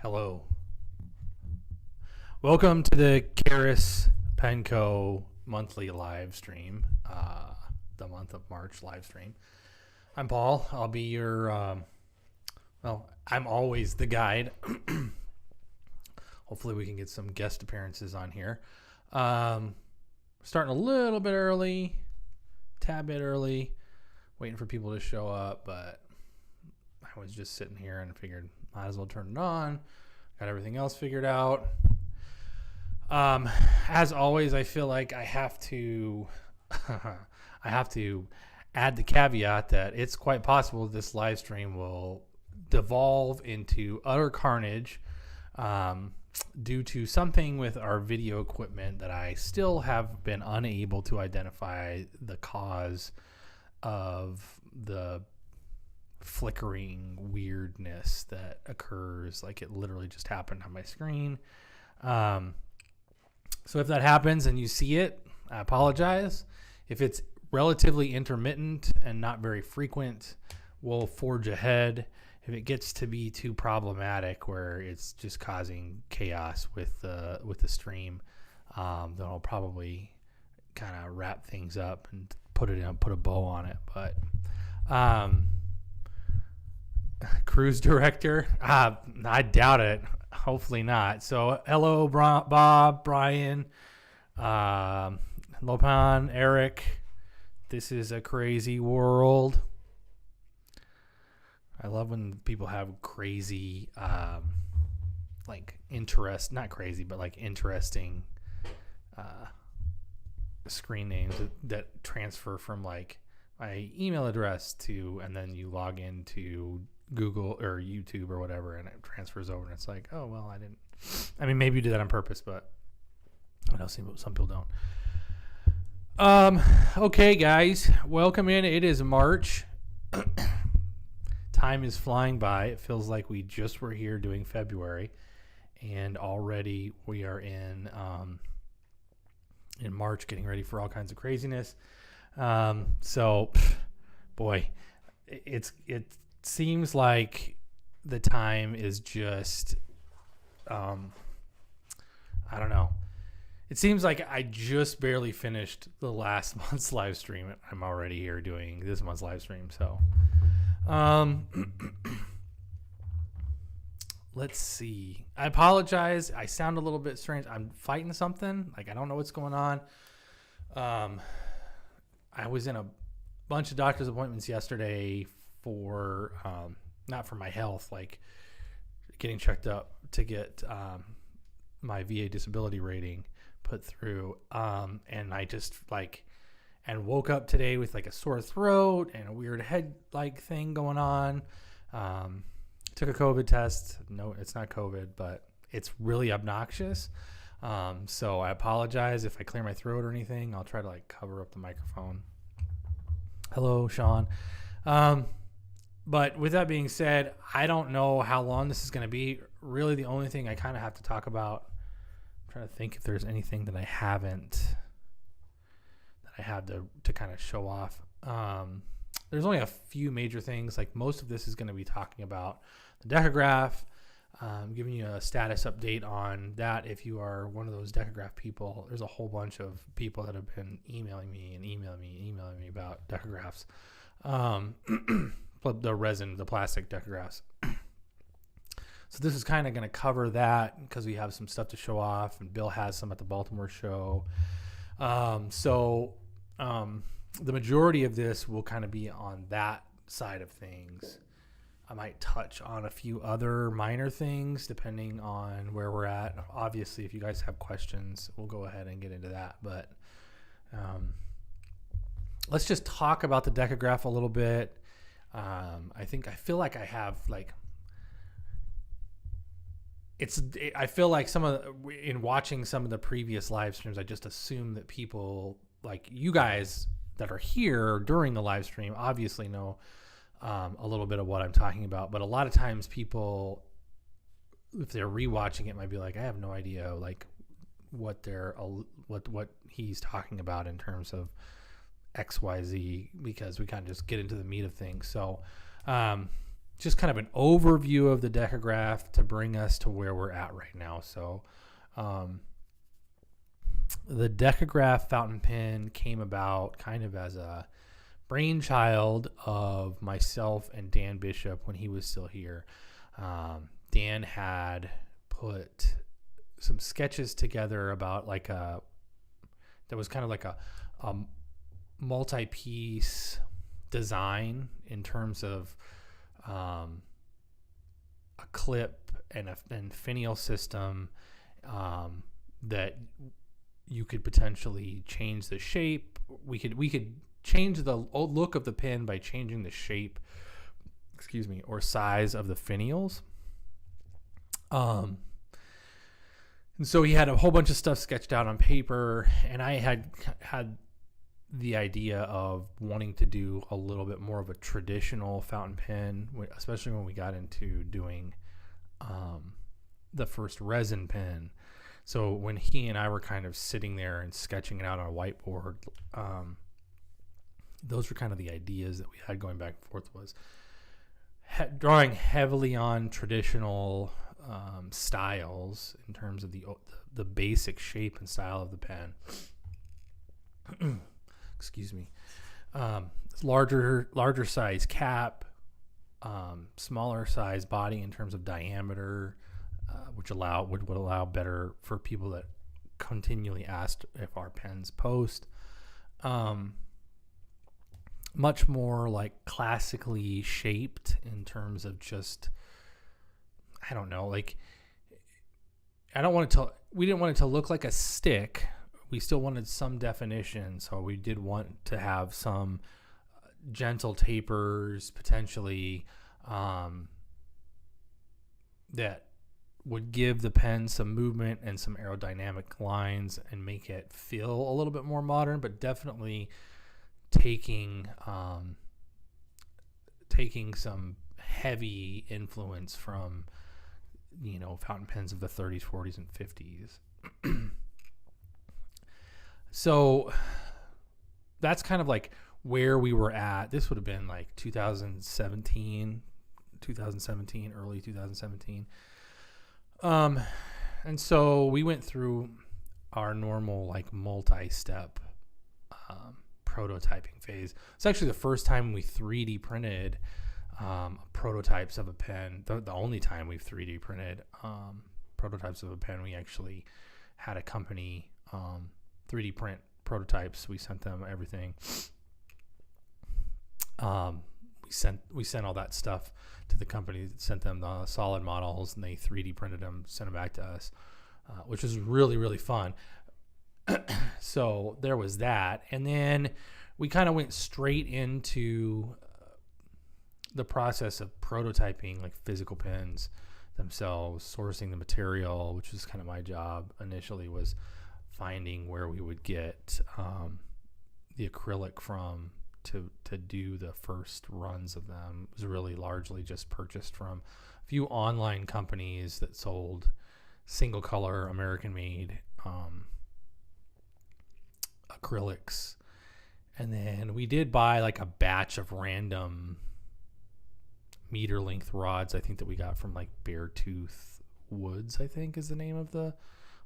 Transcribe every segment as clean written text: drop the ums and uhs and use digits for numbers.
Hello. Welcome to the Karis Penco monthly live stream, the month of March live stream. I'm Paul. I'll be your, I'm always the guide. Hopefully we can get some guest appearances on here. Starting a little bit early, tad bit early, waiting for people to show up, but I was just sitting here and figured might as well turn it on. Got everything else figured out. As always, I feel like I have to add the caveat that it's quite possible this live stream will devolve into utter carnage due to something with our video equipment that I still have been unable to identify the cause of the flickering weirdness that occurs. Like, it literally just happened on my screen. So if that happens and you see it, I apologize. If it's relatively intermittent and not very frequent, we'll forge ahead. If it gets to be too problematic where it's just causing chaos with the stream, then I'll probably kind of wrap things up and put a bow on it. But cruise director, I doubt it. Hopefully not. So hello, Bob, Brian, Lopan, Eric. This is a crazy world. I love when people have crazy, not crazy, but like interesting screen names that transfer from like my email address to, and then you log into Google or YouTube or whatever, and it transfers over, and it's like, oh, well, maybe you did that on purpose, but I know some people don't. Okay, guys, welcome in. It is March. Time is flying by. It feels like we just were here doing February, and already we are in March, getting ready for all kinds of craziness. So, boy, it seems like the time is just, I don't know. It seems like I just barely finished the last month's live stream. I'm already here doing this month's live stream. So, let's see. I apologize. I sound a little bit strange. I'm fighting something. Like, I don't know what's going on. I was in a bunch of doctor's appointments yesterday for, not for my health, like getting checked up to get my VA disability rating put through. And I just woke up today with like a sore throat and a weird head thing going on. Took a COVID test. No, it's not COVID, but it's really obnoxious. So I apologize if I clear my throat or anything. I'll try to cover up the microphone. Hello, Sean. But with that being said, I don't know how long this is going to be. Really, the only thing I kind of have to talk about, I'm trying to think if there's anything that I have to kind of show off. There's only a few major things. Like, most of this is going to be talking about the Decograph, giving you a status update on that. If you are one of those Decograph people, there's a whole bunch of people that have been emailing me about Decographs. The resin, the plastic Decographs. So this is kind of going to cover that because we have some stuff to show off, and Bill has some at the Baltimore show. The majority of this will kind of be on that side of things. I might touch on a few other minor things depending on where we're at. Obviously, if you guys have questions, we'll go ahead and get into that. But let's just talk about the Decograph a little bit. I feel like I have I feel like in watching some of the previous live streams, I just assume that people like you guys that are here during the live stream obviously know a little bit of what I'm talking about. But a lot of times people, if they're rewatching it, might be like, I have no idea what he's talking about in terms of XYZ, because we kind of just get into the meat of things. So just kind of an overview of the Decograph to bring us to where we're at right now. So the Decograph fountain pen came about kind of as a brainchild of myself and Dan Bishop when he was still here. Dan had put some sketches together about that was kind of like a multi-piece design in terms of a clip and finial system that you could potentially change the shape. We could change the look of the pen by changing the shape, or size of the finials. And so he had a whole bunch of stuff sketched out on paper, and I had the idea of wanting to do a little bit more of a traditional fountain pen, especially when we got into doing the first resin pen. So when he and I were kind of sitting there and sketching it out on a whiteboard, those were kind of the ideas that we had going back and forth, was drawing heavily on traditional styles in terms of the basic shape and style of the pen. Excuse me. Larger size cap, smaller size body in terms of diameter, which would allow better for people that continually asked if our pens post. Much more like classically shaped in terms of just, I don't know, like, we didn't want it to look like a stick. We still wanted some definition, so we did want to have some gentle tapers potentially that would give the pen some movement and some aerodynamic lines and make it feel a little bit more modern, but definitely taking some heavy influence from, fountain pens of the 30s, 40s, and 50s. So that's kind of like where we were at. This would have been like 2017, early 2017. And so we went through our normal like multi-step prototyping phase. It's actually the first time we 3D printed prototypes of a pen. The only time we've 3D printed prototypes of a pen. We actually had a company 3D print prototypes. We sent them everything. We sent all that stuff to the company, sent them the solid models, and they 3D printed them, sent them back to us, which was really, really fun. So there was that. And then we kind of went straight into the process of prototyping, like physical pens themselves, sourcing the material, which was kind of my job initially, was finding where we would get the acrylic from to do the first runs of them. It was really largely just purchased from a few online companies that sold single color American made acrylics. And then we did buy like a batch of random meter length rods, I think, that we got from like Beartooth Woods, I think is the name of the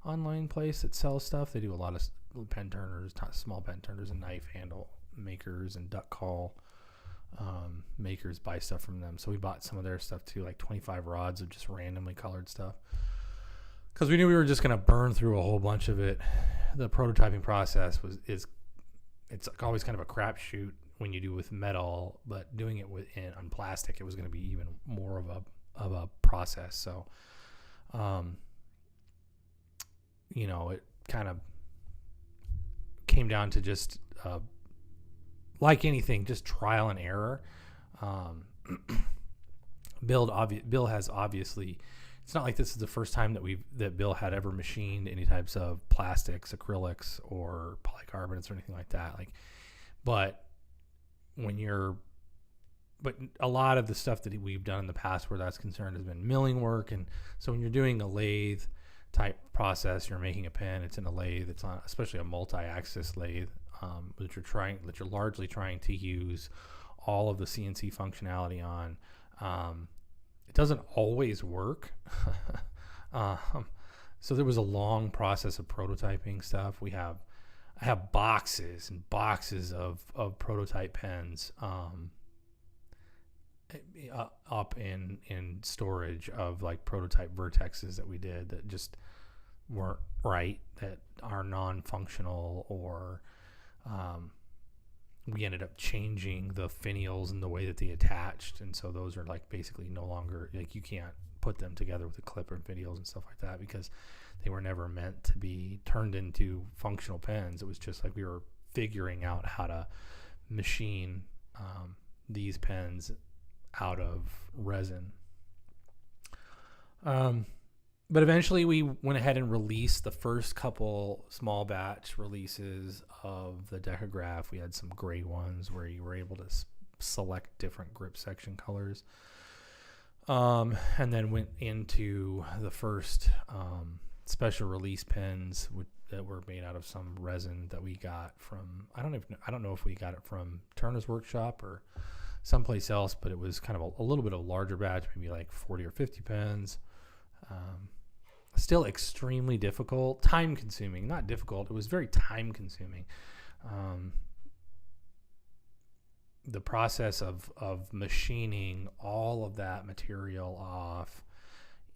online place that sells stuff. They do a lot of pen turners, small pen turners, and knife handle makers and duck call makers. Buy stuff from them. So we bought some of their stuff too, like 25 rods of just randomly colored stuff, because we knew we were just going to burn through a whole bunch of it. The prototyping process it's always kind of a crapshoot when you do with metal, but doing it on plastic, it was going to be even more of a process. So it kind of came down to just like anything, just trial and error. Bill has obviously, it's not like this is the first time that Bill had ever machined any types of plastics, acrylics, or polycarbonates or anything like that. But a lot of the stuff that we've done in the past where that's concerned has been milling work. And so when you're doing a lathe type process, you're making a pen, it's in a lathe, it's on, especially a multi-axis lathe, that you're largely trying to use all of the CNC functionality on. It doesn't always work. So there was a long process of prototyping stuff. I have boxes and boxes of prototype pens up in storage of like prototype vertexes that we did that just weren't right, that are non-functional, or we ended up changing the finials and the way that they attached, and so those are like basically no longer, like, you can't put them together with a clip or finials and stuff like that because they were never meant to be turned into functional pens. It was just like we were figuring out how to machine these pens out of resin. But eventually we went ahead and released the first couple small batch releases of the Decograph. We had some gray ones where you were able to select different grip section colors. And then went into the first special release pens that were made out of some resin that we got from, I don't know if we got it from Turner's Workshop or someplace else, but it was kind of a little bit of a larger batch, maybe like 40 or 50 pens. Still extremely difficult, time consuming, not difficult. It was very time consuming. The process of machining all of that material off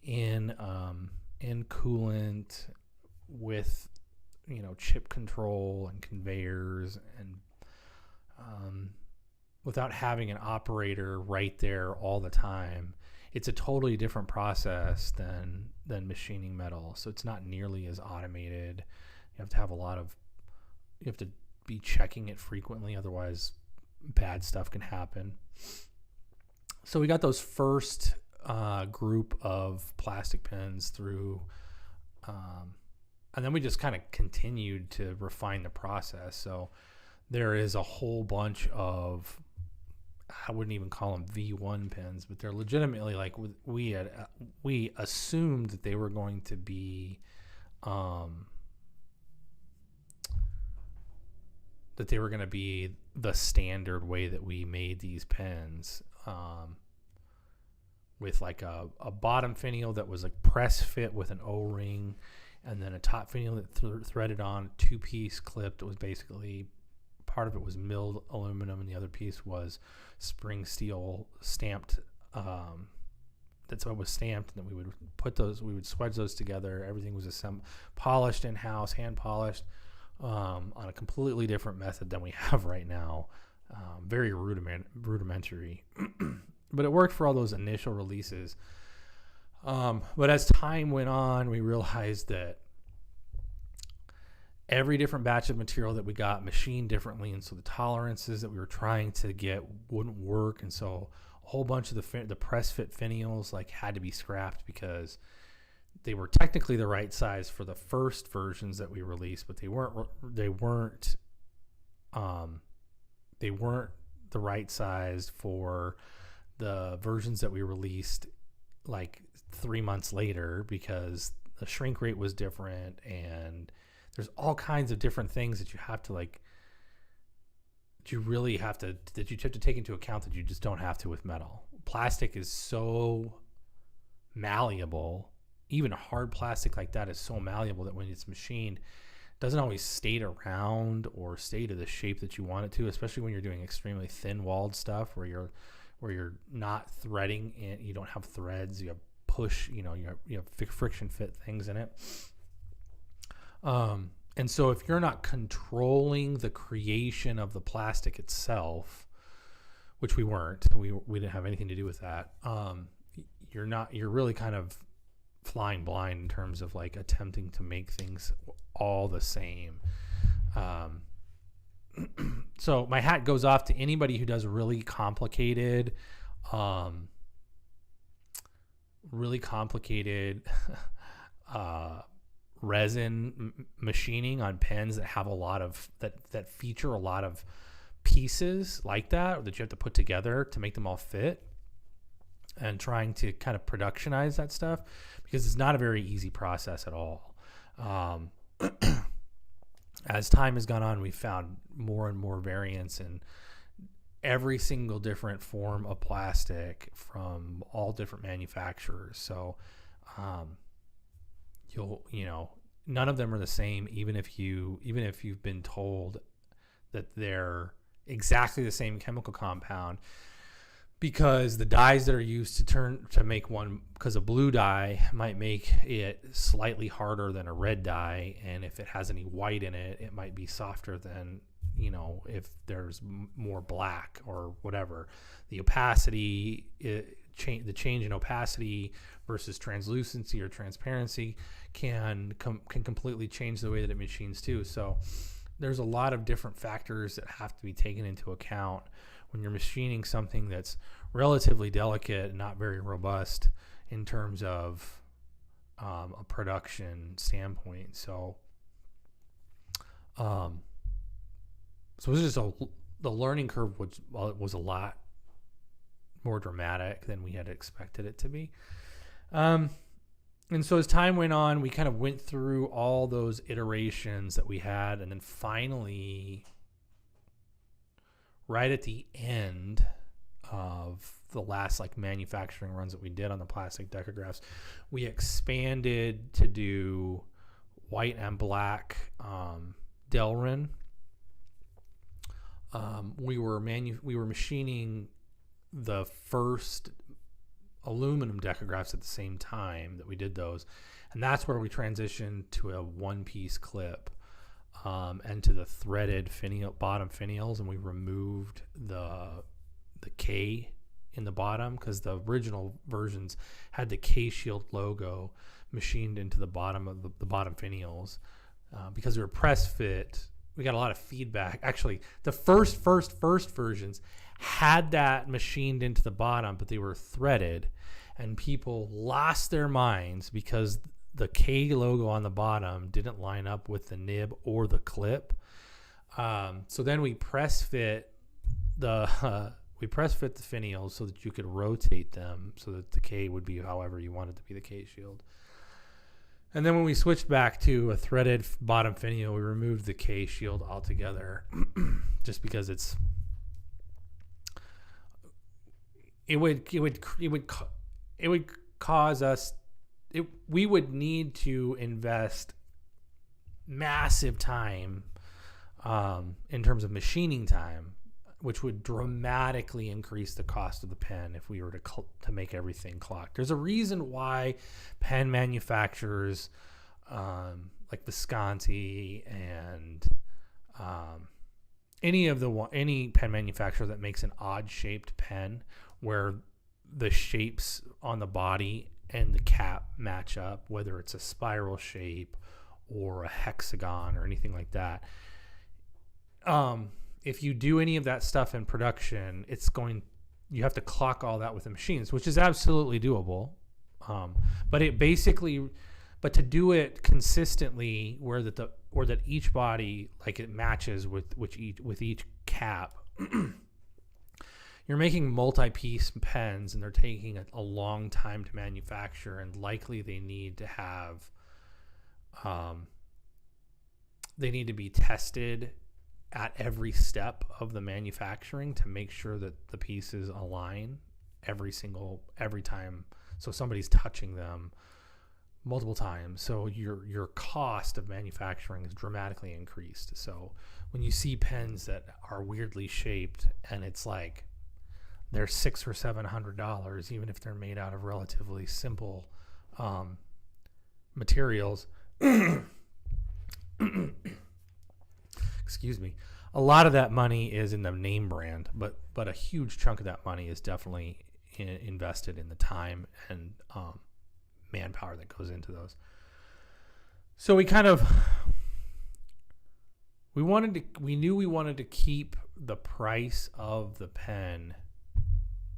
in coolant with, chip control and conveyors, and without having an operator right there all the time, it's a totally different process than machining metal. So it's not nearly as automated. You have to be checking it frequently, otherwise bad stuff can happen. So we got those first group of plastic pens through, and then we just kind of continued to refine the process. So there is a whole bunch of, I wouldn't even call them V1 pens, but they're legitimately like, we assumed that they were going to be the standard way that we made these pens, with like a bottom finial that was like press fit with an O-ring, and then a top finial that threaded on, two-piece clipped. It was basically, part of it was milled aluminum and the other piece was spring steel stamped. That's what was stamped, and then we would swedge those together. Everything was polished in-house, hand polished, on a completely different method than we have right now. Very rudimentary, but it worked for all those initial releases. But as time went on, we realized that every different batch of material that we got machined differently, and so the tolerances that we were trying to get wouldn't work, and so a whole bunch of the press fit finials like had to be scrapped because they were technically the right size for the first versions that we released, but they weren't the right size for the versions that we released like 3 months later, because the shrink rate was different, and there's all kinds of different things that you have to take into account that you just don't have to with metal. Plastic is so malleable. Even hard plastic like that is so malleable that when it's machined, it doesn't always stay around or stay to the shape that you want it to, especially when you're doing extremely thin-walled stuff where you're not threading and you don't have threads, you have push, you have friction fit things in it. And so if you're not controlling the creation of the plastic itself, which we weren't, we didn't have anything to do with that. You're really kind of flying blind in terms of like attempting to make things all the same. So my hat goes off to anybody who does really complicated resin machining on pens that have a lot of that feature a lot of pieces like that, or that you have to put together to make them all fit, and trying to kind of productionize that stuff, because it's not a very easy process at all. As time has gone on, we've found more and more variants, and every single different form of plastic from all different manufacturers. So none of them are the same, even if you've been told that they're exactly the same chemical compound, because the dyes that are used to make one, because a blue dye might make it slightly harder than a red dye, and if it has any white in it, it might be softer than, if there's more black or whatever. The opacity, the change in opacity versus translucency or transparency can completely change the way that it machines too. So there's a lot of different factors that have to be taken into account when you're machining something that's relatively delicate and not very robust in terms of a production standpoint. So it was just the learning curve was a lot more dramatic than we had expected it to be. And so as time went on, we kind of went through all those iterations that we had, and then finally, right at the end of the last manufacturing runs that we did on the plastic Decographs, we expanded to do white and black Delrin. We were machining the first aluminum Decographs at the same time that we did those, and that's where we transitioned to a one-piece clip and to the threaded bottom finials, and we removed the K in the bottom, because the original versions had the K-Shield logo machined into the bottom of the bottom finials. Because we were press fit, we got a lot of feedback. Actually, the first versions had that machined into the bottom, but they were threaded, and people lost their minds because the K logo on the bottom didn't line up with the nib or the clip. So then we press fit the finials so that you could rotate them so that the K would be however you wanted to be the K shield. And then when we switched back to a threaded bottom finial, we removed the K shield altogether, just because it would cause us. We would need to invest massive time in terms of machining time, which would dramatically increase the cost of the pen if we were to make everything clocked. There's a reason why pen manufacturers like Visconti and any pen manufacturer that makes an odd shaped pen where the shapes on the body and the cap match up, whether it's a spiral shape or a hexagon or anything like that. If you do any of that stuff in production, you have to clock all that with the machines, which is absolutely doable. But to do it consistently, where that each body, it matches with each cap, you're making multi-piece pens, and they're taking a long time to manufacture, and likely they need to have they need to be tested at every step of the manufacturing to make sure that the pieces align every time. So somebody's touching them multiple times. So your cost of manufacturing is dramatically increased. So when you see pens that are weirdly shaped and it's they're $600 or $700, even if they're made out of relatively simple materials, excuse me, a lot of that money is in the name brand, but a huge chunk of that money is definitely invested in the time and manpower that goes into those. So we knew we wanted to keep the price of the pen.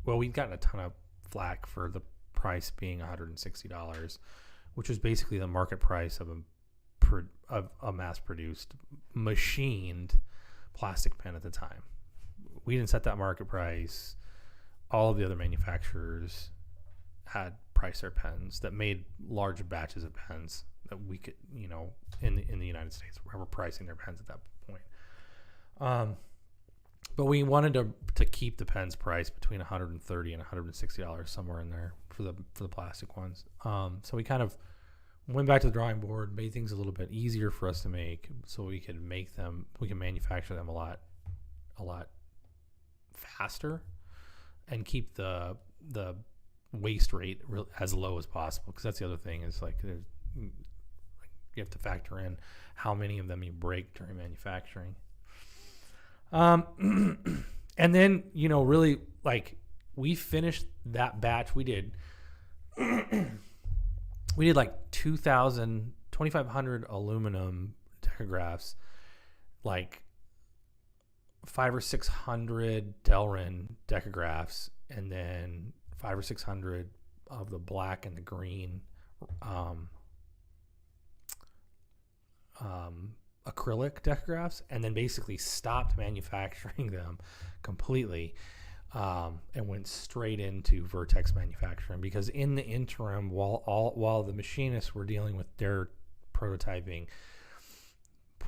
Well, we've gotten a ton of flack for the price being $160, which was basically the market price of a mass-produced, machined plastic pen at the time. We didn't set that market price. All of the other manufacturers had priced their pens that made large batches of pens that we could, in the United States, were pricing their pens at that point. But we wanted to keep the pens price between $130 and $160, somewhere in there for the plastic ones. So we kind of went back to the drawing board, made things a little bit easier for us to make, so we can manufacture them a lot faster and keep the waste rate as low as possible. Because that's the other thing, is like you have to factor in how many of them you break during manufacturing. And then, really, like, we finished that batch. We did like 2,500 aluminum decographs, like 500 or 600 Delrin decographs, and then 500 or 600 of the black and the green acrylic decographs, and then basically stopped manufacturing them completely, and went straight into Vertex manufacturing, because in the interim, while the machinists were dealing with their prototyping,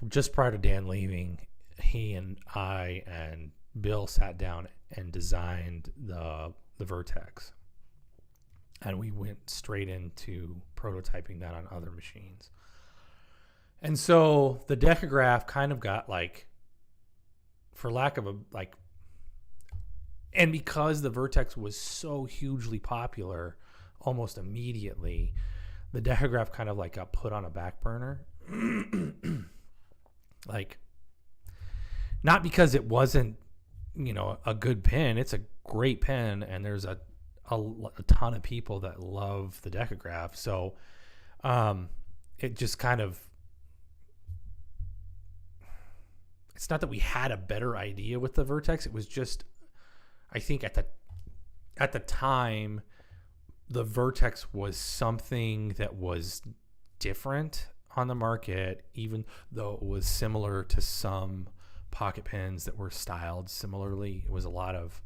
just prior to Dan leaving, he and I and Bill sat down and designed the Vertex, and we went straight into prototyping that on other machines. And so the Decograph kind of got, like, for lack of and because the Vertex was so hugely popular almost immediately, the Decograph kind of, like, got put on a back burner. Like, not because it wasn't, a good pen. It's a great pen, and there's a ton of people that love the Decograph. So it just kind of, it's not that we had a better idea with the Vertex. It was just, I think at the time, the Vertex was something that was different on the market, even though it was similar to some pocket pens that were styled similarly. It was a lot of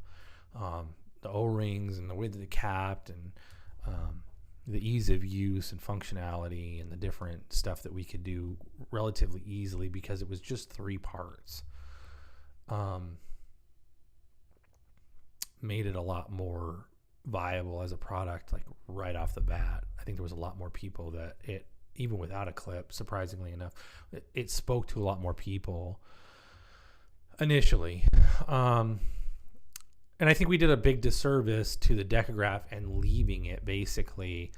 the O-rings and the way that they capped, and the ease of use and functionality and the different stuff that we could do relatively easily, because it was just 3 parts. Made it a lot more viable as a product, like, right off the bat. I think there was a lot more people that it, even without a clip, surprisingly enough, it spoke to a lot more people initially. And I think we did a big disservice to the Decograph and leaving it basically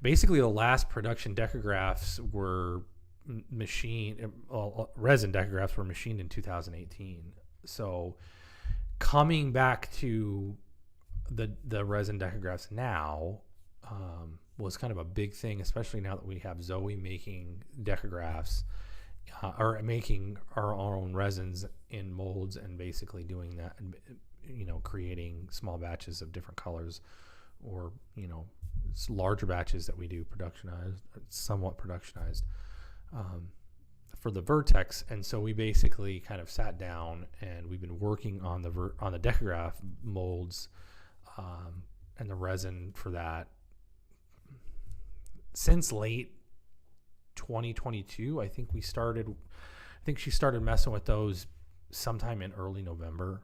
the last production Decographs were resin Decographs were machined in 2018. So coming back to the resin Decographs now was kind of a big thing, especially now that we have Zoe making Decographs, or making our own resins in molds, and basically doing that, and creating small batches of different colors, or larger batches that we do somewhat productionized for the Vertex. And so we basically kind of sat down, and we've been working on the Decograph molds and the resin for that since late 2022. I think she started messing with those sometime in early November.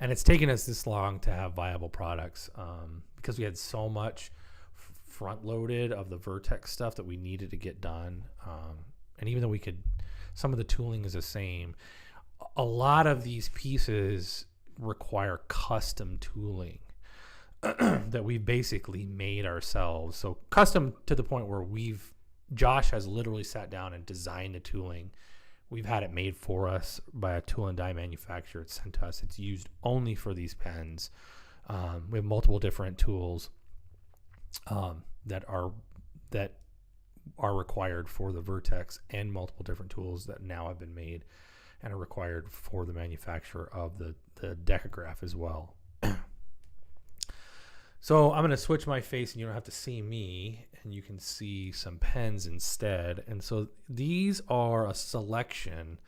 And it's taken us this long to have viable products, because we had so much front loaded of the Vertex stuff that we needed to get done. And even though some of the tooling is the same, a lot of these pieces require custom tooling that we've basically made ourselves. So custom to the point where Josh has literally sat down and designed the tooling. We've had it made for us by a tool and die manufacturer. It's sent to us. It's used only for these pens. We have multiple different tools that are required for the Vertex, and multiple different tools that now have been made and are required for the manufacturer of the Decograph as well. So I'm going to switch my face, and you don't have to see me, and you can see some pens instead. And so these are a selection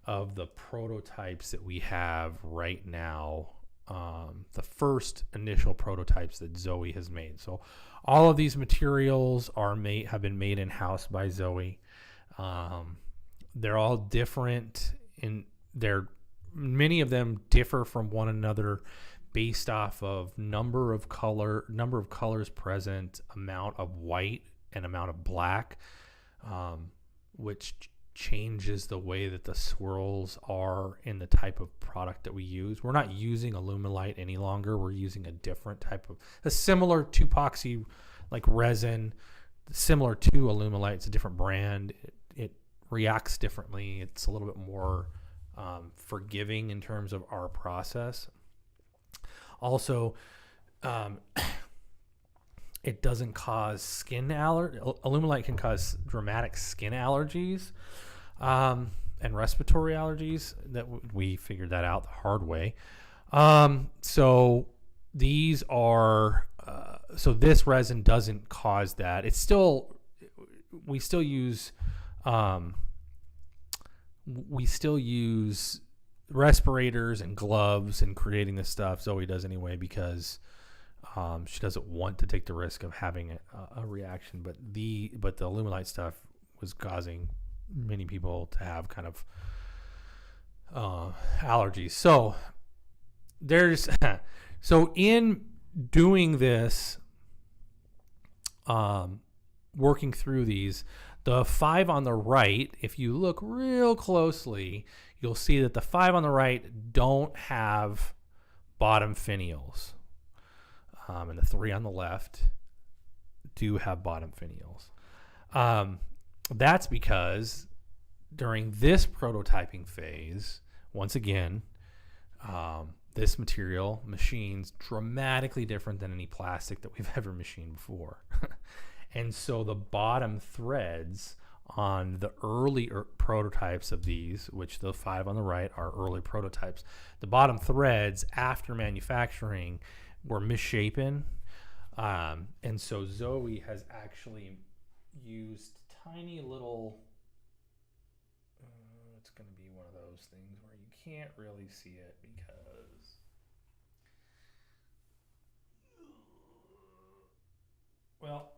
of the prototypes that we have right now, the first initial prototypes that Zoe has made. So all of these materials have been made in-house by Zoe. They're all different in their many of them differ from one another based off of number of colors present, amount of white and amount of black, which changes the way that the swirls are in the type of product that we use. We're not using Alumilite any longer. We're using a different type of, a similar to epoxy, like resin, similar to Alumilite. It's a different brand. It reacts differently. It's a little bit more forgiving in terms of our process. Also, it doesn't cause skin allergy. Alumilite can cause dramatic skin allergies and respiratory allergies. That we figured that out the hard way. So these are so this resin doesn't cause that. It's still we still use respirators and gloves in creating this stuff. Zoe does anyway because she doesn't want to take the risk of having a reaction. But the Alumilite stuff was causing many people to have kind of allergies. So so in doing this, working through these, the 5 on the right, if you look real closely, you'll see that the 5 on the right don't have bottom finials. And the 3 on the left do have bottom finials. That's because during this prototyping phase, once again, this material machines dramatically different than any plastic that we've ever machined before. And so the bottom threads on the early prototypes of these, which the 5 on the right are early prototypes, the bottom threads after manufacturing were misshapen. And so Zoe has actually used tiny little, it's going to be one of those things where you can't really see it because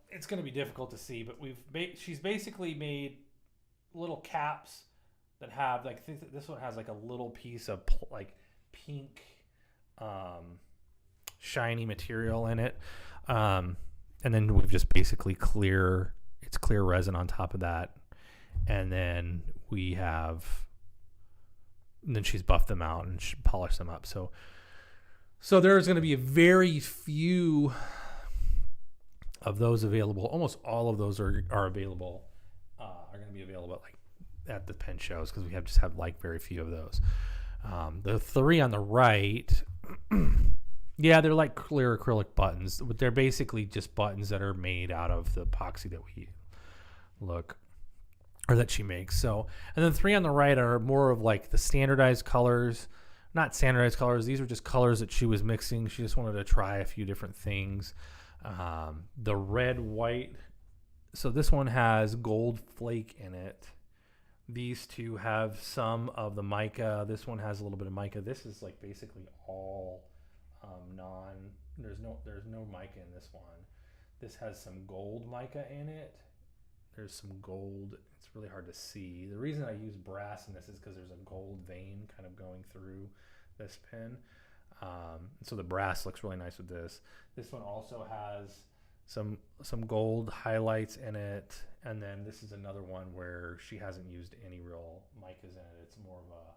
it's going to be difficult to see, but she's basically made little caps that have like this one has like a little piece of like pink shiny material in it, and then we've just basically clear resin on top of that, and then then she's buffed them out and polished them up. So there's going to be a very few of those available. Almost all of those are available. Are going to be available at the pen shows because we just have like very few of those. The 3 on the right, yeah, they're like clear acrylic buttons, but they're basically just buttons that are made out of the epoxy that she makes. So, and then 3 on the right are more of like the standardized colors. Not standardized colors. These are just colors that she was mixing. She just wanted to try a few different things. The red, white. So this one has gold flake in it. These two have some of the mica. This one has a little bit of mica. This is like basically all there's no mica in this one. This has some gold mica in it. There's some gold. It's really hard to see. The reason I use brass in this is because there's a gold vein kind of going through this pen. So the brass looks really nice with this. This one also has some gold highlights in it. And then this is another one where she hasn't used any real micas in it. It's more of a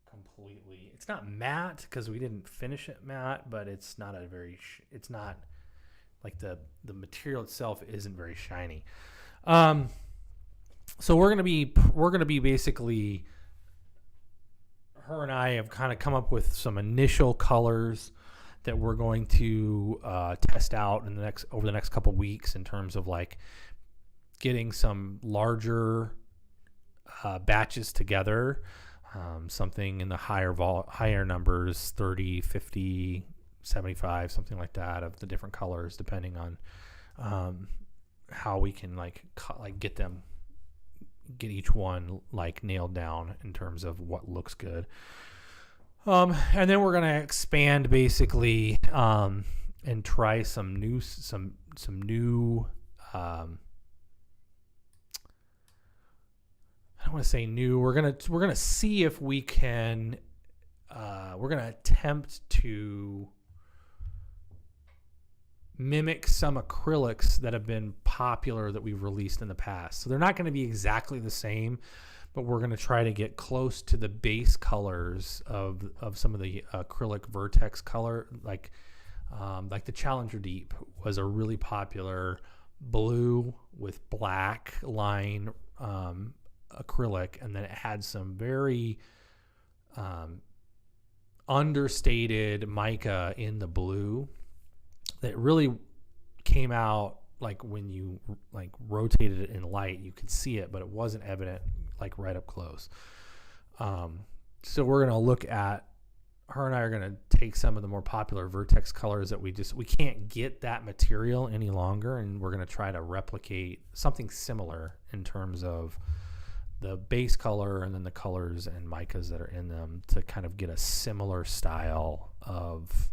completely, it's not matte because we didn't finish it matte, but it's not it's not like the material itself isn't very shiny. So we're gonna be basically, her and I have kind of come up with some initial colors that we're going to test out over the next couple weeks in terms of like getting some larger batches together, something in the higher numbers, 30, 50, 75, something like that, of the different colors, depending on how we can get each one like nailed down in terms of what looks good. And then we're going to expand basically and try some new I don't want to say new. We're gonna see if we can we're going to attempt to mimic some acrylics that have been popular that we've released in the past. So they're not going to be exactly the same, but we're going to try to get close to the base colors of some of the acrylic vertex color. Like the Challenger Deep was a really popular blue with black line acrylic, and then it had some very understated mica in the blue that really came out, like when you like rotated it in light, you could see it, but it wasn't evident like right up close. So we're going to look at, her and I are going to take some of the more popular vertex colors that we can't get that material any longer, and we're going to try to replicate something similar in terms of the base color and then the colors and micas that are in them to kind of get a similar style of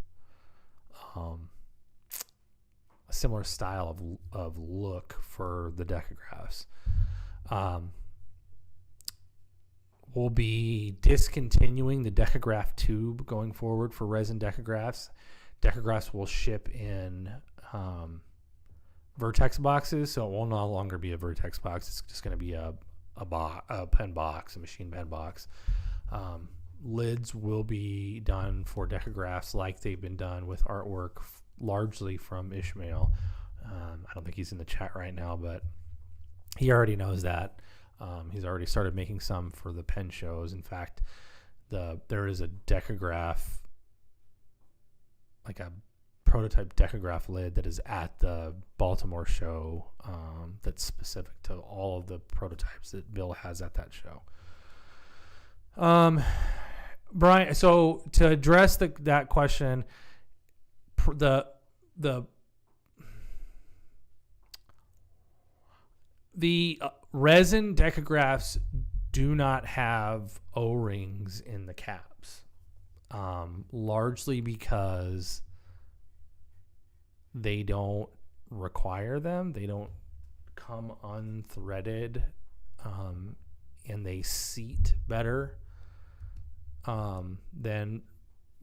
look for the decagraphs. We'll be discontinuing the Decograph tube going forward for resin decagraphs. Decagraphs will ship in vertex boxes, so it will no longer be a vertex box. It's just going to be a pen box, a machine pen box. Lids will be done for decagraphs like they've been done with artwork largely from Ishmael. I don't think he's in the chat right now, but he already knows that. He's already started making some for the pen shows. In fact, there is a Decograph, like a prototype Decograph lid that is at the Baltimore show, that's specific to all of the prototypes that Bill has at that show. Brian, so to address that question, the resin decagraphs do not have O-rings in the caps, largely because they don't require them. They don't come unthreaded, and they seat better than the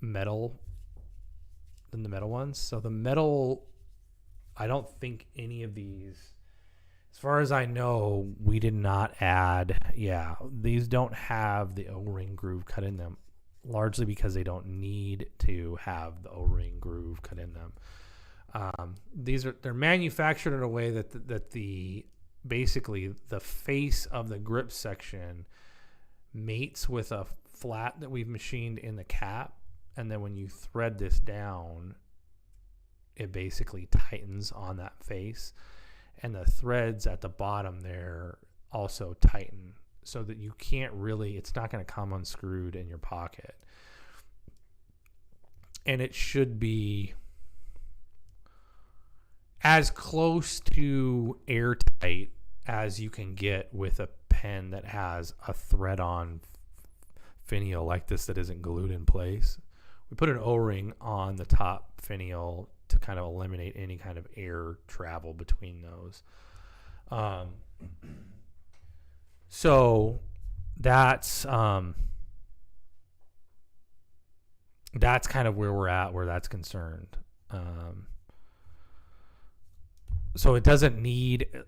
metal ones. So the metal, I don't think any of these, as far as I know, we did not add. Yeah, these don't have the O-ring groove cut in them, largely because they don't need to have the O-ring groove cut in them. They're manufactured in a way that basically the face of the grip section mates with a flat that we've machined in the cap, and then when you thread this down, it basically tightens on that face, and the threads at the bottom there also tighten, so that you can't really, it's not going to come unscrewed in your pocket, and it should be as close to airtight as you can get with a pen that has a thread-on finial like this that isn't glued in place. We put an O-ring on the top finial to kind of eliminate any kind of air travel between those. So that's kind of where we're at, where that's concerned. So it doesn't need an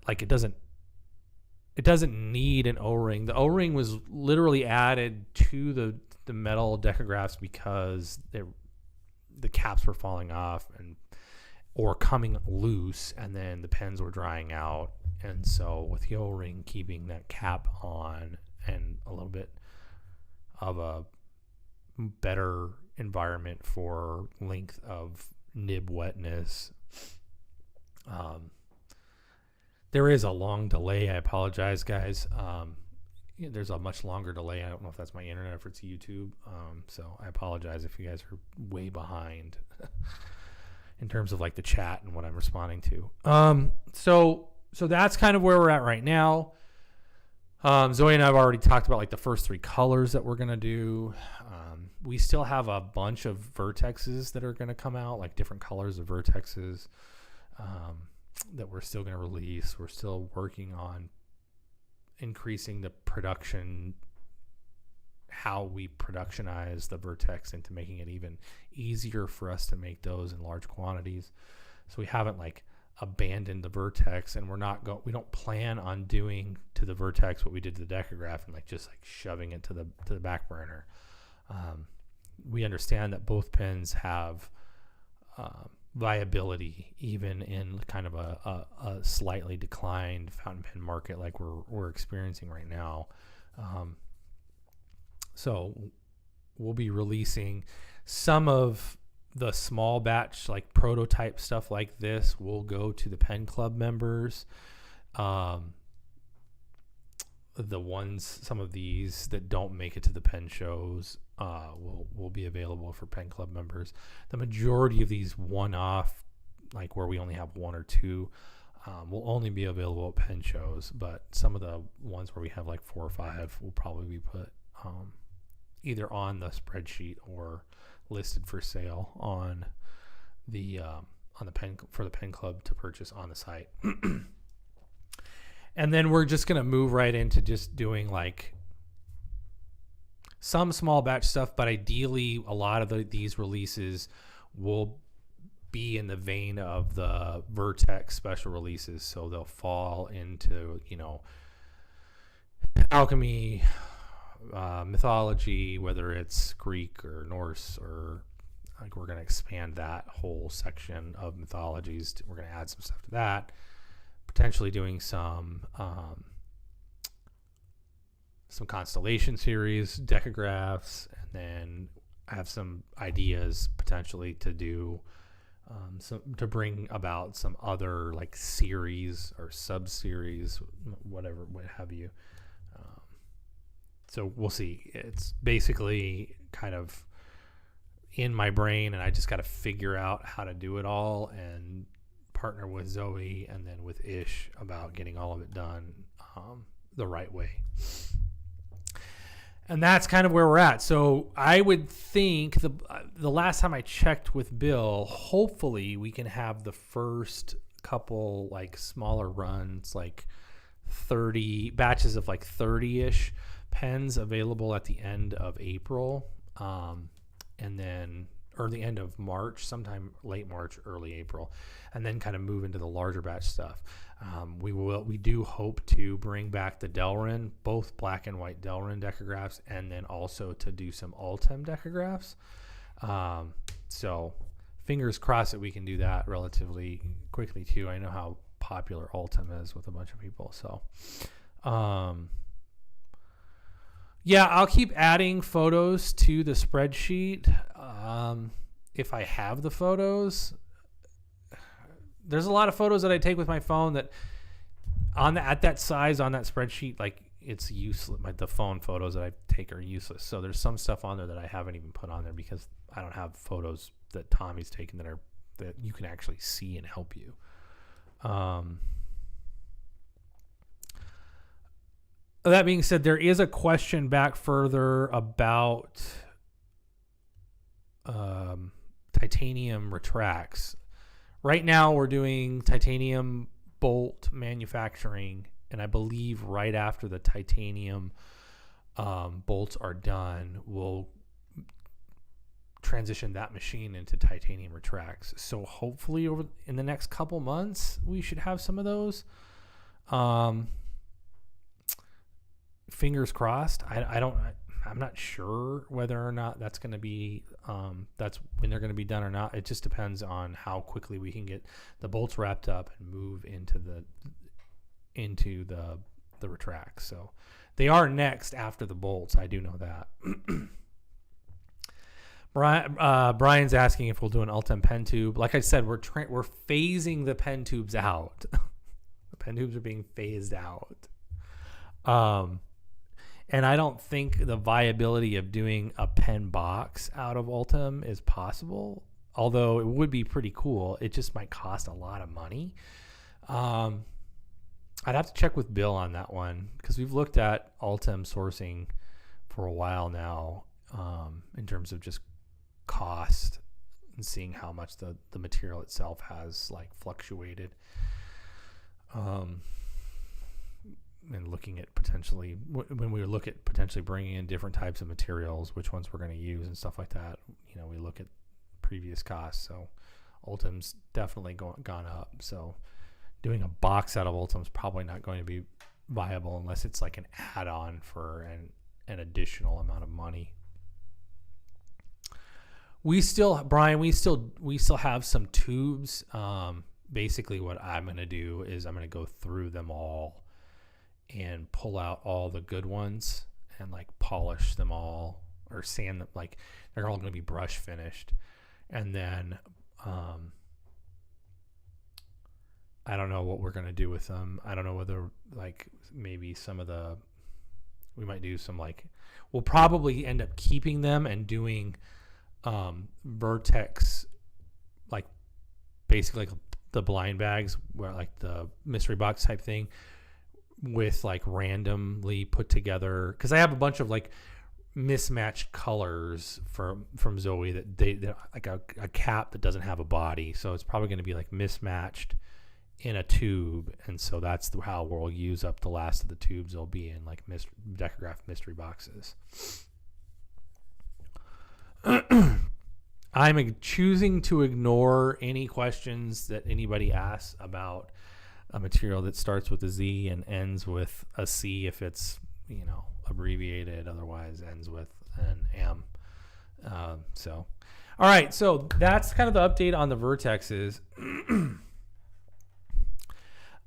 O-ring. The O-ring was literally added to the metal decagraphs because the caps were falling off or coming loose, and then the pens were drying out. And so with the O-ring keeping that cap on and a little bit of a better environment for length of nib wetness, there is a long delay. I apologize, guys. There's a much longer delay. I don't know if that's my internet or if it's YouTube. So I apologize if you guys are way behind in terms of like the chat and what I'm responding to. So that's kind of where we're at right now. Zoe and I have already talked about like the first three colors that we're going to do. We still have a bunch of vertexes that are going to come out, like different colors of vertexes that we're still going to release. We're still working on increasing the production how we productionize the Vertex into making it even easier for us to make those in large quantities. So we haven't like abandoned the Vertex, and we don't plan on doing to the Vertex what we did to the Decograph and like just like shoving it to the back burner. We understand that both pens have viability even in kind of a slightly declined fountain pen market like we're experiencing right now. So we'll be releasing some of the small batch like prototype stuff like this will go to the Pen Club members. Some of these that don't make it to the pen shows will be available for Pen Club members. The majority of these one-off, like where we only have one or two, will only be available at pen shows. But some of the ones where we have like 4 or 5 will probably be put either on the spreadsheet or listed for sale on the pen for the Pen Club to purchase on the site. And then we're just going to move right into just doing like some small batch stuff, but ideally a lot of these releases will be in the vein of the Vertex special releases. So they'll fall into, alchemy, mythology, whether it's Greek or Norse, or like we're going to expand that whole section of mythologies. We're going to add some stuff to that. Potentially doing some constellation series, decagraphs, and then I have some ideas potentially to do to bring about some other like series or sub-series, what have you. So we'll see. It's basically kind of in my brain, and I just got to figure out how to do it all and partner with Zoe and then with Ish about getting all of it done the right way. And that's kind of where we're at. So I would think the last time I checked with Bill, hopefully we can have the first couple like smaller runs, like 30 batches of like 30-ish pens available at the end of April, and then or the end of March, sometime late March, early April, and then kind of move into the larger batch stuff. We do hope to bring back the Delrin, both black and white Delrin decagraphs, and then also to do some Ultem decagraphs. So fingers crossed that we can do that relatively quickly too. I know how popular Ultem is with a bunch of people. So, yeah, I'll keep adding photos to the spreadsheet. If I have the photos, there's a lot of photos that I take with my phone that at that size on that spreadsheet, like it's useless. The phone photos that I take are useless. So there's some stuff on there that I haven't even put on there because I don't have photos that Tommy's taken that you can actually see and help you. That being said, there is a question back further about titanium retracts. Right now we're doing titanium bolt manufacturing, and I believe right after the titanium bolts are done, we'll transition that machine into titanium retracts. So hopefully in the next couple months we should have some of those. Fingers crossed. I'm not sure whether or not that's going to be that's when they're going to be done or not. It just depends on how quickly we can get the bolts wrapped up and move into the retracts. So they are next after the bolts. I do know that. Brian's asking if we'll do an Ultem pen tube. Like I said, we're phasing the pen tubes out. The pen tubes are being phased out. And I don't think the viability of doing a pen box out of Ultem is possible, although it would be pretty cool. It just might cost a lot of money. I'd have to check with Bill on that one because we've looked at Ultem sourcing for a while now in terms of just cost and seeing how much the material itself has like fluctuated. and looking at potentially when we look at potentially bringing in different types of materials, which ones we're going to use and stuff like that. We look at previous costs. So Ultim's definitely gone up. So doing a box out of Ultim's probably not going to be viable unless it's like an add-on for an additional amount of money. We still have some tubes. Basically what I'm going to do is I'm going to go through them all and pull out all the good ones and like polish them all or sand them. Like they're all going to be brush finished. And then, I don't know what we're going to do with them. I don't know whether like maybe we might do some we'll probably end up keeping them and doing, Vertex, like basically like the blind bags where like the mystery box type thing with like randomly put together. Cause I have a bunch of like mismatched colors from Zoe that they're like a cap that doesn't have a body. So it's probably going to be like mismatched in a tube. And so that's how we'll use up the last of the tubes. They'll be in like Decograph mystery boxes. I'm choosing to ignore any questions that anybody asks about a material that starts with a Z and ends with a C if it's, abbreviated, otherwise ends with an M. All right, so that's kind of the update on the Vertexes.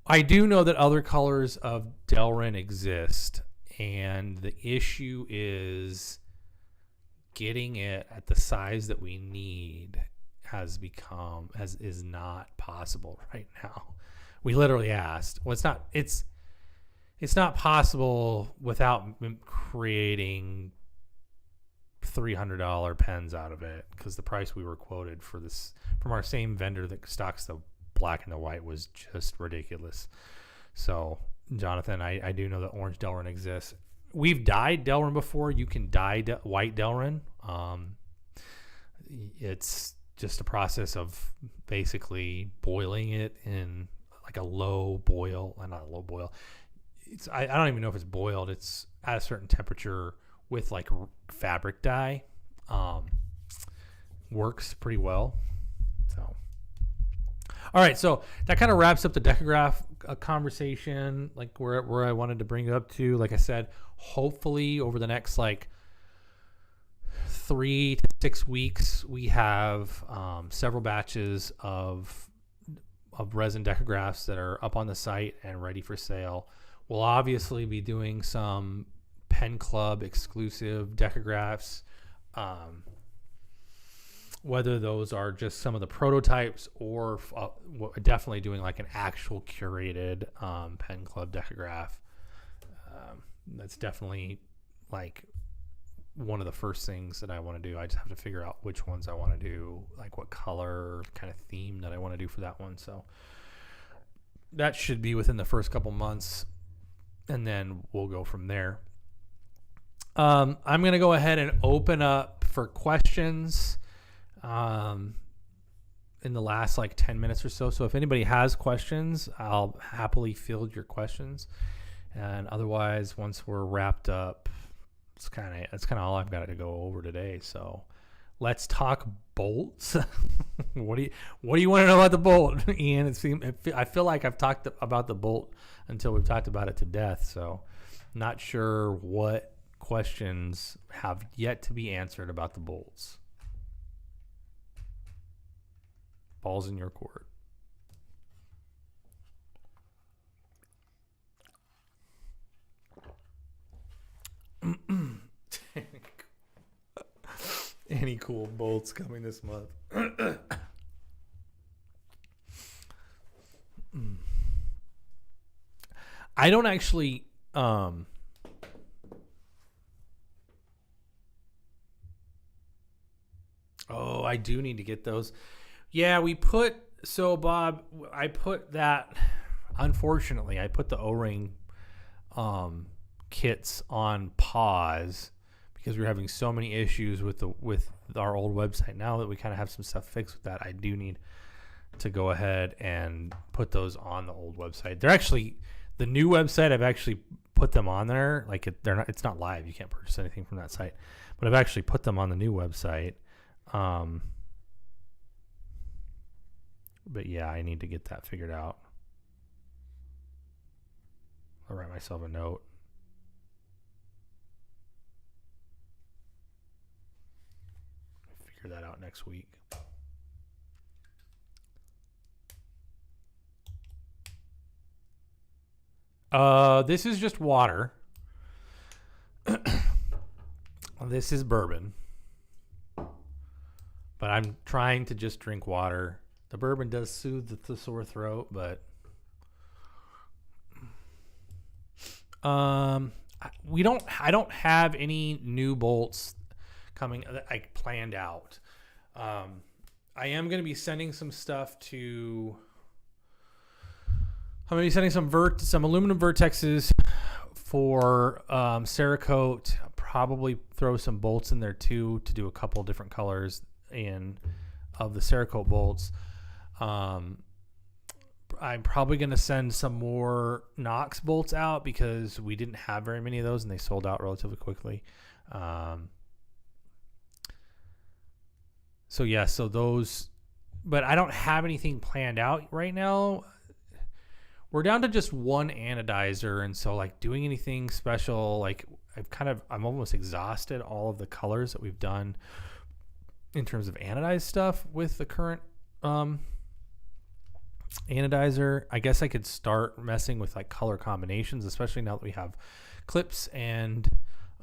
I do know that other colors of Delrin exist, and the issue is getting it at the size that we need is not possible right now. We literally asked. Well, it's not possible without creating $300 pens out of it, because the price we were quoted for this from our same vendor that stocks the black and the white was just ridiculous. So, Jonathan, I do know that orange Delrin exists. We've dyed Delrin before. You can dye white Delrin. It's just a process of basically boiling it in like a low boil. Not a low boil. I don't even know if it's boiled. It's at a certain temperature with like fabric dye. Works pretty well. So, all right. So that kind of wraps up the Decograph conversation, like where I wanted to bring it up to. Like I said, hopefully over the next like 3 to 6 weeks, we have several batches of resin Decographs that are up on the site and ready for sale. We'll obviously be doing some Pen Club exclusive Decographs, whether those are just some of the prototypes or definitely doing like an actual curated Pen Club Decograph. That's definitely like one of the first things that I want to do. I just have to figure out which ones I want to do, like what color kind of theme that I want to do for that one. So that should be within the first couple months, and then we'll go from there. I'm going to go ahead and open up for questions in the last like 10 minutes or so. So if anybody has questions, I'll happily field your questions. And otherwise, once we're wrapped up, that's kind of all I've got to go over today. So let's talk bolts. What do you want to know about the bolt, Ian? I feel like I've talked about the bolt until we've talked about it to death. So not sure what questions have yet to be answered about the bolts. Ball's in your court. Any cool bolts coming this month? I don't actually oh, I do need to get those. Yeah, Bob, I put that, unfortunately, I put the O-ring kits on pause because we're having so many issues with our old website. Now that we kind of have some stuff fixed with that, I do need to go ahead and put those on the old website. The new website, I've actually put them on there. Like they're not. It's not live. You can't purchase anything from that site. But I've actually put them on the new website. But yeah, I need to get that figured out. I'll write myself a note. Figure that out next week. This is just water. This is bourbon. But I'm trying to just drink water. The bourbon does soothe the sore throat, but I don't have any new bolts coming that I planned out. I am going to be sending some stuff to. I'm going to be sending some aluminum vertexes for Cerakote. I'll probably throw some bolts in there too to do a couple different colors of the Cerakote bolts. I'm probably going to send some more Knox bolts out because we didn't have very many of those and they sold out relatively quickly. So those, but I don't have anything planned out right now. We're down to just one anodizer, and so like doing anything special, like I'm almost exhausted all of the colors that we've done in terms of anodized stuff with the current anodizer. I guess I could start messing with like color combinations, especially now that we have clips and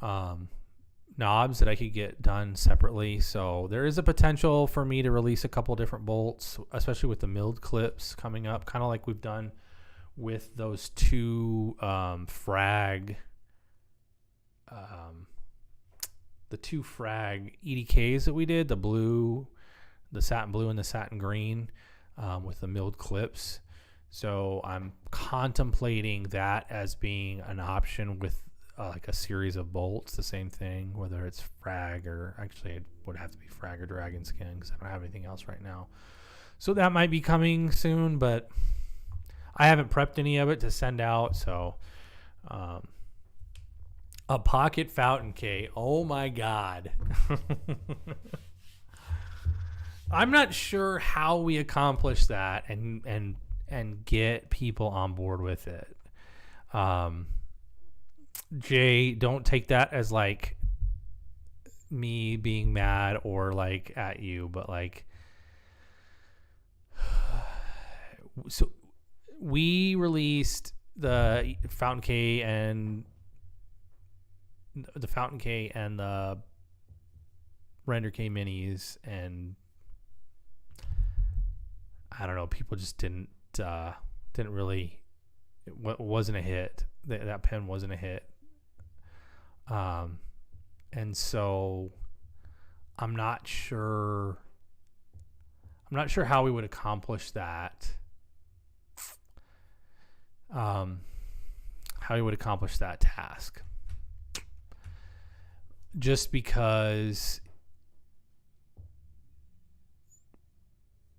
knobs that I could get done separately. So there is a potential for me to release a couple different bolts, especially with the milled clips coming up, kind of like we've done with those two frag EDKs that we did, the satin blue and the satin green with the milled clips. So I'm contemplating that as being an option with like a series of bolts, the same thing, whether it's frag or actually it would have to be frag or dragon skin because I don't have anything else right now. So that might be coming soon, but I haven't prepped any of it to send out. So a pocket fountain K. Oh my God. I'm not sure how we accomplish that and get people on board with it. Jay, don't take that as like me being mad or like at you, but like, so we released the Fountain K and the Render K minis, and I don't know, people just didn't really, it wasn't a hit. That pen wasn't a hit. And so I'm not sure how we would accomplish that. How we would accomplish that task. Just because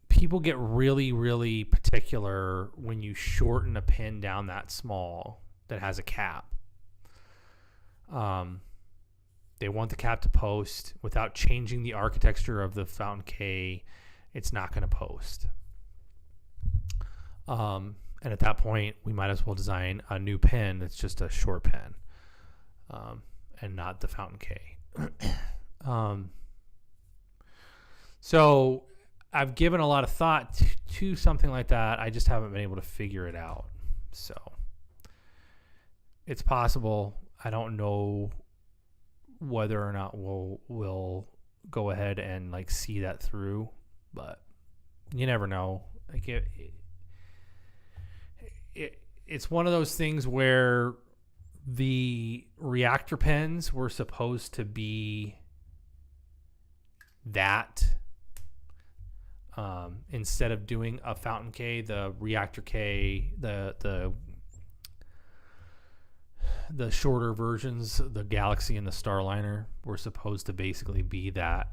people get really, really particular when you shorten a pin down that small that has a cap. They want the cap to post without changing the architecture of the Fountain K. It's not going to post. And at that point, we might as well design a new pen that's just a short pen, and not the Fountain K. So I've given a lot of thought to something like that. I just haven't been able to figure it out. So it's possible. I don't know whether or not we'll go ahead and like see that through, but you never know. Like it's one of those things where the reactor pens were supposed to be that. Instead of doing a Fountain K, the Reactor K, the shorter versions, the Galaxy and the Starliner, were supposed to basically be that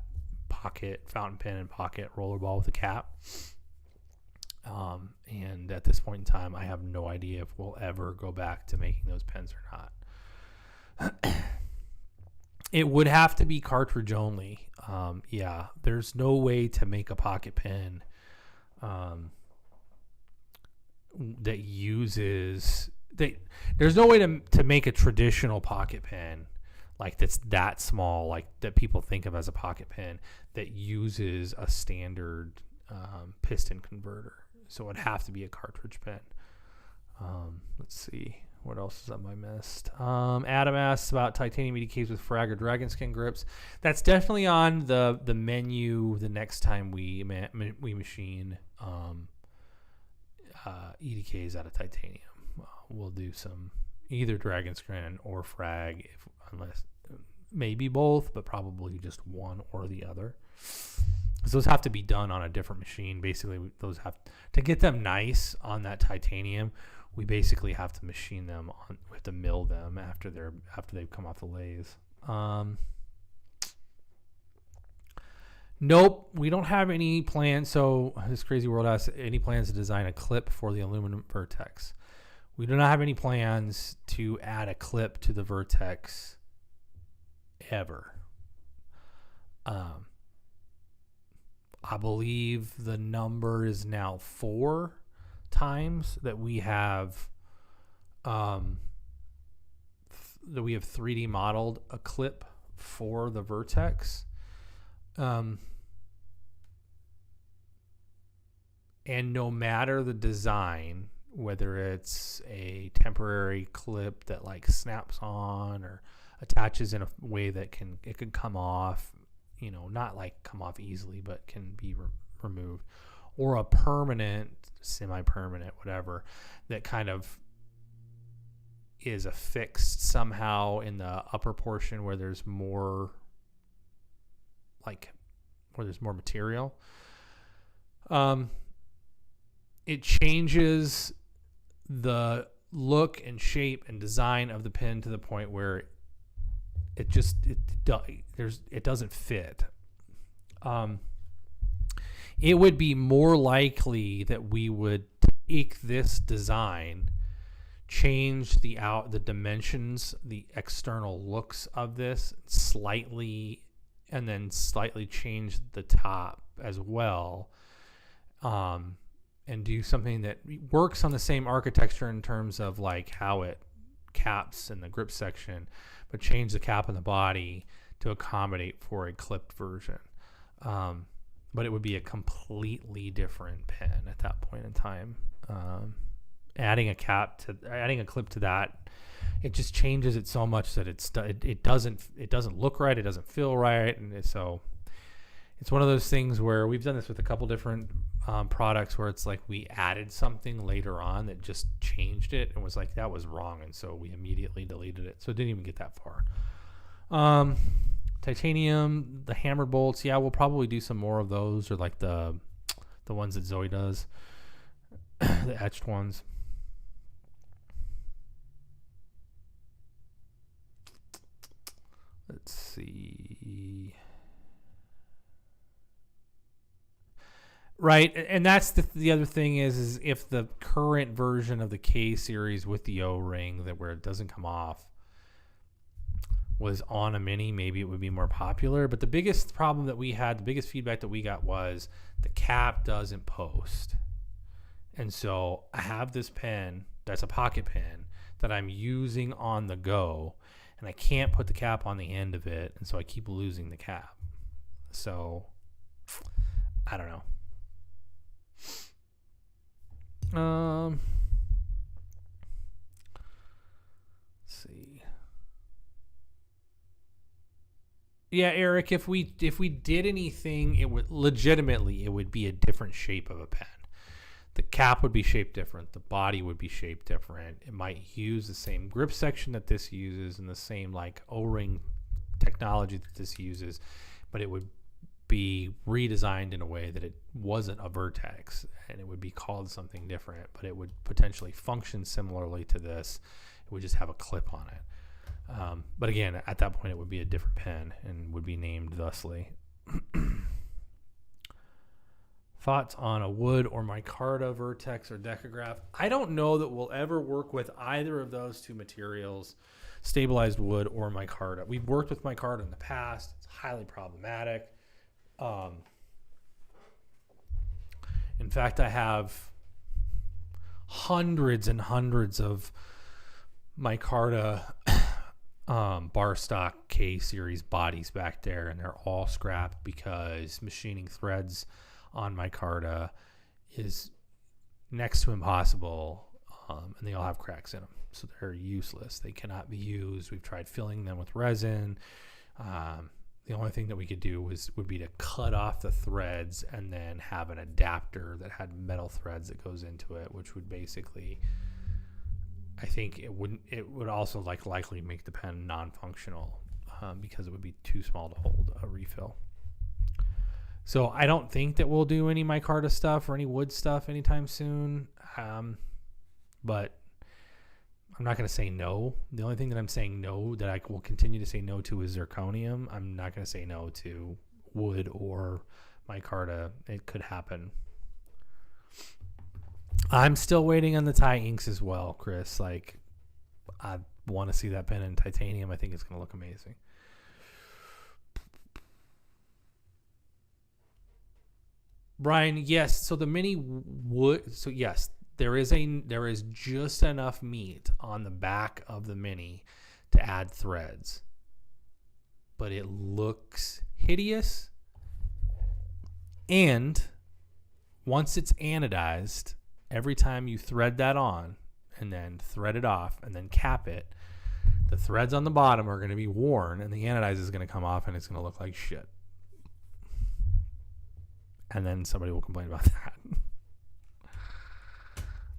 pocket fountain pen and pocket rollerball with a cap. And at this point in time, I have no idea if we'll ever go back to making those pens or not. It would have to be cartridge only. Yeah, there's no way to make a pocket pen that uses... There's no way to make a traditional pocket pen like that's that small, like that people think of as a pocket pen, that uses a standard piston converter. So it would have to be a cartridge pen. Let's see. What else is on my missed? Adam asks about titanium EDKs with frag or dragon skin grips. That's definitely on the menu the next time we machine EDKs out of titanium. We'll do some either dragon skin or frag, unless maybe both, but probably just one or the other. Because those have to be done on a different machine. Basically, those have to get them nice on that titanium. We basically have to machine them on. We have to mill them after they've come off the lathe. Nope, we don't have any plans. So this crazy world asks any plans to design a clip for the aluminum vertex. We do not have any plans to add a clip to the vertex ever. I believe the number is now 4 times that we have 3D modeled a clip for the vertex. And no matter the design, whether it's a temporary clip that like snaps on or attaches in a way that it can come off, not like come off easily, but can be removed, or a permanent, semi-permanent, whatever, that kind of is affixed somehow in the upper portion where there's more material. It changes the look and shape and design of the pen to the point where it doesn't fit. It would be more likely that we would take this design, change the dimensions, the external looks of this slightly, and then slightly change the top as well, and do something that works on the same architecture in terms of like how it caps in the grip section, but change the cap and the body to accommodate for a clipped version. But it would be a completely different pen at that point in time. Adding a clip to that, it just changes it so much that it doesn't look right, it doesn't feel right, and so it's one of those things where we've done this with a couple different products where it's like we added something later on that just changed it and was like that was wrong, and so we immediately deleted it. So it didn't even get that far. Titanium, the hammered bolts, yeah, we'll probably do some more of those, or like the ones that Zoe does, the etched ones. Let's see. Right, and that's the other thing is if the current version of the K series with the O-ring where it doesn't come off was on a Mini, maybe it would be more popular. But the biggest problem that we had, the biggest feedback that we got was the cap doesn't post. And so I have this pen that's a pocket pen that I'm using on the go, and I can't put the cap on the end of it, and so I keep losing the cap. So I don't know. Let's see. Yeah, Eric, if we did anything, it would be a different shape of a pen. The cap would be shaped different. The body would be shaped different. It might use the same grip section that this uses and the same like O-ring technology that this uses, but it would be redesigned in a way that it wasn't a vertex, and it would be called something different, but it would potentially function similarly to this. It would just have a clip on it. But again, at that point, it would be a different pen and would be named thusly. Thoughts on a wood or micarta, Vertex, or Decograph? I don't know that we'll ever work with either of those two materials, stabilized wood or micarta. We've worked with micarta in the past. It's highly problematic. In fact, I have hundreds and hundreds of micarta bar stock K series bodies back there, and they're all scrapped because machining threads on micarta is next to impossible, and they all have cracks in them, so they're useless. They cannot be used. We've tried filling them with resin. The only thing that we could do would be to cut off the threads and then have an adapter that had metal threads that goes into it, which would basically, I think it would also likely make the pen non-functional because it would be too small to hold a refill. So I don't think that we'll do any micarta stuff or any wood stuff anytime soon. But I'm not going to say no. The only thing that I'm saying no, that I will continue to say no to, is zirconium. I'm not going to say no to wood or micarta. It could happen. I'm still waiting on the Thai inks as well, Chris. Like, I want to see that pen in titanium. I think it's going to look amazing. Brian, yes. So the mini wood. So yes, there is just enough meat on the back of the mini to add threads, but it looks hideous. And once it's anodized, every time you thread that on and then thread it off and then cap it, the threads on the bottom are going to be worn and the anodize is going to come off and it's going to look like shit. And then somebody will complain about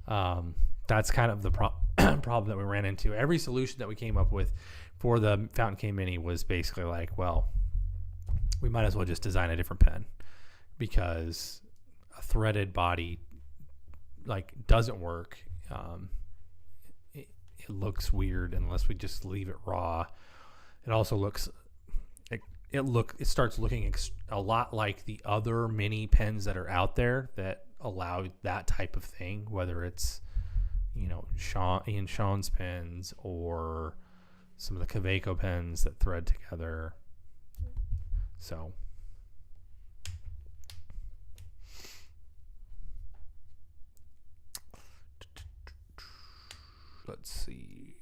that. That's kind of the problem that we ran into. Every solution that we came up with for the Fountain K Mini was basically like, well, we might as well just design a different pen because a threaded body doesn't work. It looks weird unless we just leave it raw. It also looks it starts looking a lot like the other mini pens that are out there that allow that type of thing, whether it's Ian Sean's pens or some of the Kaweco pens that thread together. So let's see.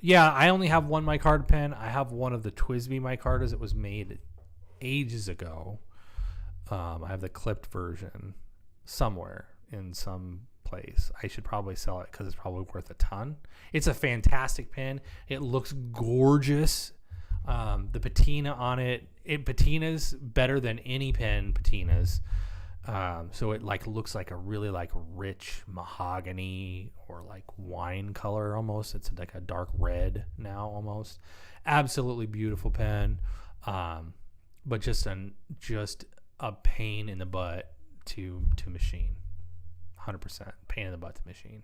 Yeah, I only have one micarta pen. I have one of the TWSBI micartas that was made ages ago. I have the clipped version somewhere in some place. I should probably sell it because it's probably worth a ton. It's a fantastic pen. It looks gorgeous. The patina on it patinas better than any pen patinas. So it looks like a really rich mahogany or wine color almost. It's like a dark red now almost. Absolutely beautiful pen. But just a pain in the butt to machine. 100% pain in the butt to machine.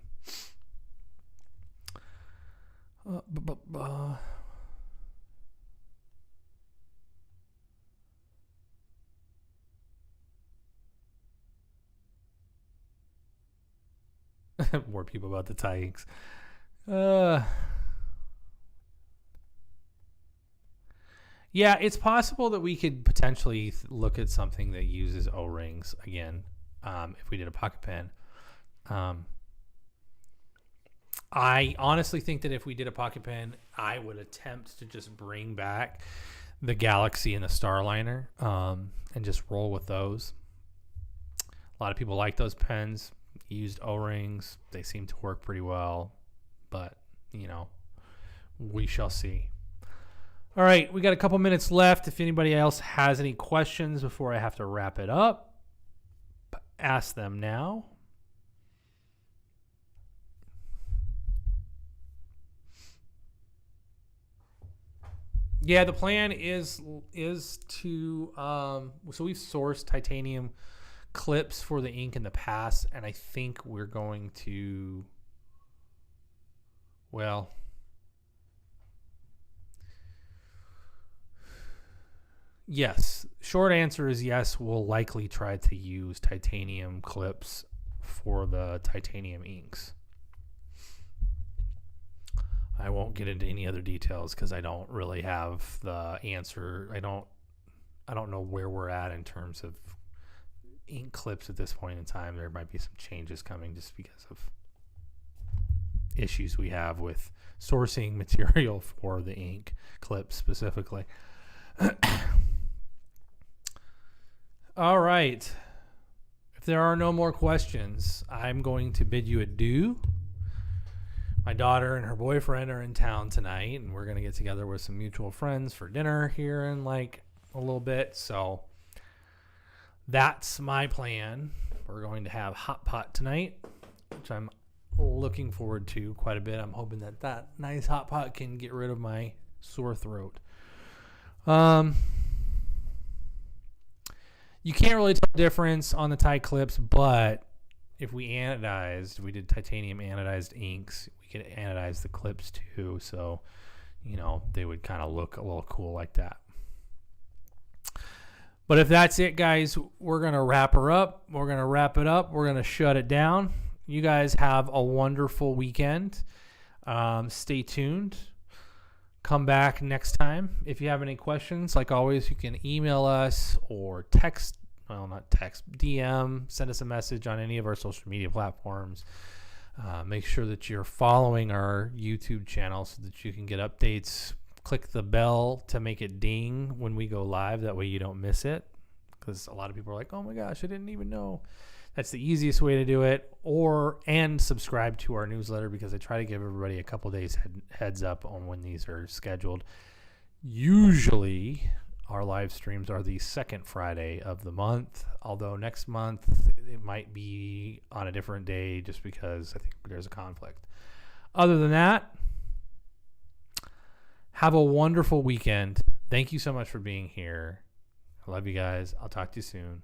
More people about the Thai inks. Yeah, it's possible that we could potentially look at something that uses O-rings again, if we did a pocket pen. I honestly think that if we did a pocket pen, I would attempt to just bring back the Galaxy and the Starliner, and just roll with those. A lot of people like those pens. Used O-rings. They seem to work pretty well, but we shall see. All right, we got a couple minutes left. If anybody else has any questions before I have to wrap it up, ask them now. Yeah, the plan is to so we've sourced titanium clips for the ink in the past, and I think we're going to, well, Yes. Short answer is yes. We'll likely try to use titanium clips for the titanium inks. I won't get into any other details because I don't really have the answer. I don't know where we're at in terms of ink clips at this point in time. There might be some changes coming just because of issues we have with sourcing material for the ink clips specifically. All right. If there are no more questions, I'm going to bid you adieu. My daughter and her boyfriend are in town tonight, and we're going to get together with some mutual friends for dinner here in like a little bit. So that's my plan. We're going to have hot pot tonight, which I'm looking forward to quite a bit. I'm hoping that nice hot pot can get rid of my sore throat. You can't really tell the difference on the tie clips, but if we did titanium anodized inks, we could anodize the clips too. So, they would kind of look a little cool like that. But if that's it, guys, we're going to wrap her up. We're going to wrap it up. We're going to shut it down. You guys have a wonderful weekend. Stay tuned. Come back next time. If you have any questions, like always, you can email us or DM, send us a message on any of our social media platforms. Make sure that you're following our YouTube channel so that you can get updates. Click the bell to make it ding when we go live. That way you don't miss it. Because a lot of people are like, oh my gosh, I didn't even know. That's the easiest way to do it. And subscribe to our newsletter because I try to give everybody a couple days heads up on when these are scheduled. Usually our live streams are the second Friday of the month, although next month it might be on a different day just because I think there's a conflict. Other than that, have a wonderful weekend. Thank you so much for being here. I love you guys. I'll talk to you soon.